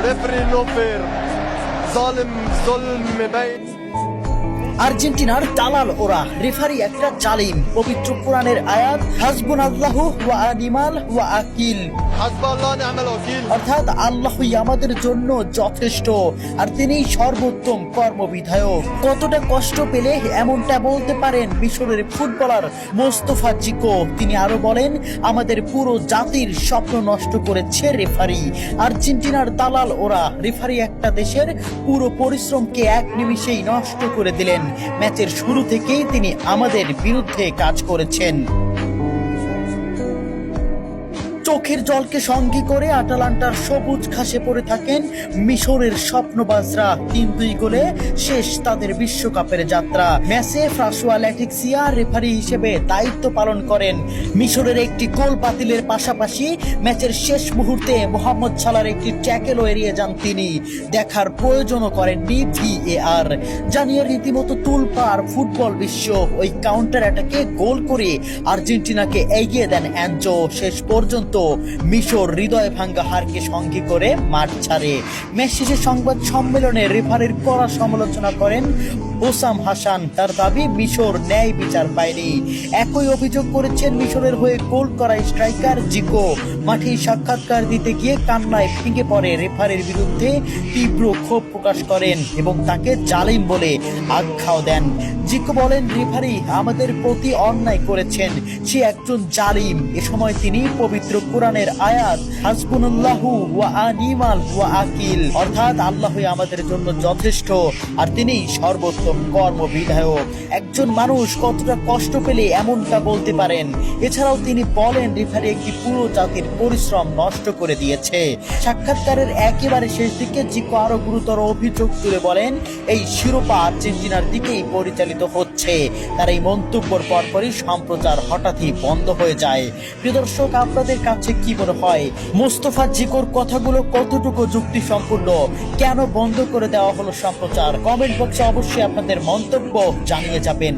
ريفري نو فير ظالم ظلم بين আর্জেন্টিনার দালাল ওরা, রেফারি একটা জালিম। পবিত্র কোরআনের আয়াত হাসবুনাল্লাহু ওয়া নিমাল ওয়াকিল, حسب الله ونعم الوكيل, অর্থাৎ আল্লাহই আমাদের জন্য যথেষ্ট আর তিনিই সর্বোত্তম কর্মবিধায়ক। কতটা কষ্ট পেলে এমনটা বলতে পারেন মিশরের ফুটবলার মোস্তফা জিকো। তিনি আরো বলেন, আমাদের পুরো জাতির স্বপ্ন নষ্ট করেছে রেফারি। আর্জেন্টিনার দালাল ওরা, রেফারি একটা দেশের পুরো পরিশ্রমকে এক নিমিষেই নষ্ট করে দিলেন। ম্যাচের শুরু থেকেই তিনি আমাদের বিরুদ্ধে কাজ করেছেন। চোখের জলকে সঙ্গী করে আটালান্টার সবুজ ঘাসে পড়ে থাকেন মিশরের স্বপ্নবাজরা। 3-2 গোলে শেষ তাদের বিশ্বকাপের যাত্রা। ম্যাচে ফ্রাসোয়া ল্যাটিক্সিয়া রেফারি হিসেবে দায়িত্ব পালন করেন। মিশরের একটি গোল বাতিলের পাশাপাশি ম্যাচের শেষ মুহূর্তে মোহাম্মদ সালার একটি ট্যাকেলও এড়িয়ে যান তিনি। দেখার প্রয়োজনও করেননি VAR। জানিয়ে রীতিমতো তুলপাড় ফুটবল বিশ্ব। ওই কাউন্টার অ্যাটাকে গোল করে আর্জেন্টিনাকে এগিয়ে দেন অ্যানজো। শেষ পর্যন্ত মিশর হৃদয় ভাঙ্গা হারকে সঙ্গী করে মাঠ ছাড়ে। ম্যাচ শেষে সংবাদ সম্মেলনে রেফারির কড়া সমালোচনা করেন হোসাম হাসান। তার দাবি, মিশর ন্যায় বিচার পায়নি। একই অভিযোগ করেছেন মিশরের হয়ে গোল করা স্ট্রাইকার জিকো। মাঠে সাক্ষাৎকার দিতে গিয়ে কান্নায় ভেঙে পড়ে রেফারির বিরুদ্ধে তীব্র ক্ষোভ প্রকাশ করেন এবং তাকে জালিম বলে আখ্যাও দেন। জিকো বলেন, রেফারি আমাদের প্রতি অন্যায় করেছেন, সে একজন জালিম। এ সময় তিনি পবিত্র কোরআনের আয়াত হাসবুনাল্লাহু ওয়া নিমাল ওয়াকিল, অর্থাৎ আল্লাহই আমাদের জন্য যথেষ্ট আর তিনিই সর্বোত্তম কর্মবিধায়ক। একজন মানুষ কতটা কষ্ট পেলে এমনটা বলতে পারেন। এছাড়াও তিনি বলেন, রেফারি একটি পুরো জাতির পরিশ্রম নষ্ট করে দিয়েছে। সাক্ষাৎকারের একেবারে শেষ দিকে জিকো আরো গুরুতর অভিযোগ তুলে বলেন, এই শিরোপা আর্জেন্টিনার দিকেই পরিচালিত হচ্ছে। তার এই মন্তব্যের পরপরই সম্প্রচার হঠাৎই বন্ধ হয়ে যায়। প্রিয় দর্শক, আপনাদের কাছে কি মনে হয় মোস্তফা জিকোর কথাগুলো কতটুকু যুক্তিসম্পূর্ণ? কেন বন্ধ করে দেওয়া হলো সম্প্রচার? কমেন্ট বক্সে অবশ্যই আপনাদের মন্তব্য জানিয়ে যাবেন।